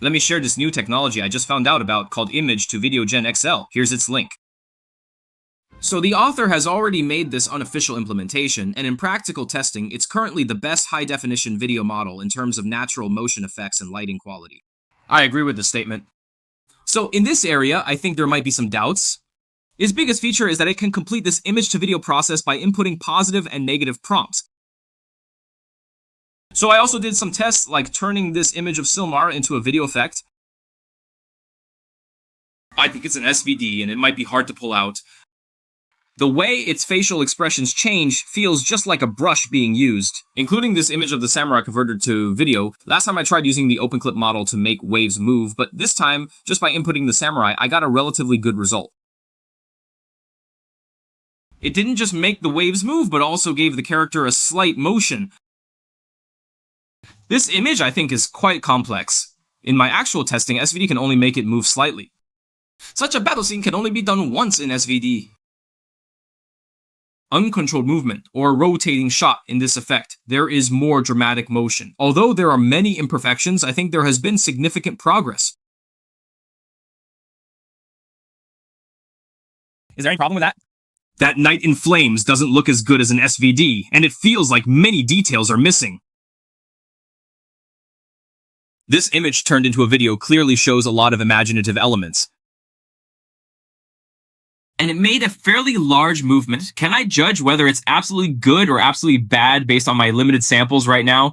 Let me share this new technology I just found out about called AI-KSK RunningHub. Here's its link. So the author has already made this unofficial implementation, and in practical testing, it's currently the best high-definition video model in terms of natural motion effects and lighting quality. I agree with this statement. So in this area, I think there might be some doubts. Its biggest feature is that it can complete this image-to-video process by inputting positive and negative prompts. So I also did some tests like turning this image of Silmar into a video effect. I think it's an SVD and it might be hard to pull out. The way its facial expressions change feels just like a brush being used, including this image of the samurai converted to video. Last time I tried using the OpenClip model to make waves move, but this time, just by inputting the samurai, I got a relatively good result. It didn't just make the waves move, but also gave the character a slight motion. This image, I think, is quite complex. In my actual testing, SVD can only make it move slightly. Such a battle scene can only be done once in SVD. Uncontrolled movement, or rotating shot in this effect, there is more dramatic motion. Although there are many imperfections, I think there has been significant progress. Is there any problem with that? That Knight in Flames doesn't look as good as an SVD, and it feels like many details are missing. This image turned into a video clearly shows a lot of imaginative elements. And it made a fairly large movement. Can I judge whether it's absolutely good or absolutely bad based on my limited samples right now?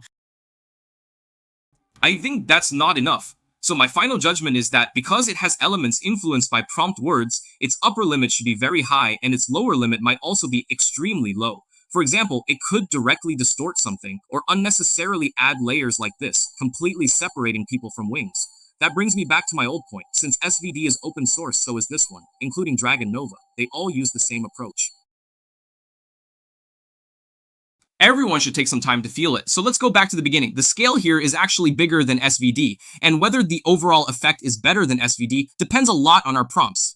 I think that's not enough. So my final judgment is that because it has elements influenced by prompt words, its upper limit should be very high and its lower limit might also be extremely low. For example, it could directly distort something or unnecessarily add layers like this, completely separating people from wings. That brings me back to my old point. Since SVD is open source, so is this one, including Dragon Nova. They all use the same approach. Everyone should take some time to feel it. So let's go back to the beginning. The scale here is actually bigger than SVD, and whether the overall effect is better than SVD depends a lot on our prompts.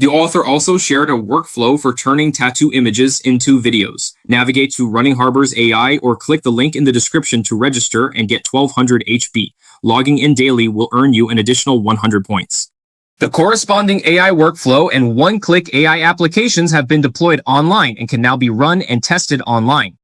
The author also shared a workflow for turning tattoo images into videos. Navigate to RunningHub's AI or click the link in the description to register and get 1200 HP. Logging in daily will earn you an additional 100 points. The corresponding AI workflow and one-click AI applications have been deployed online and can now be run and tested online.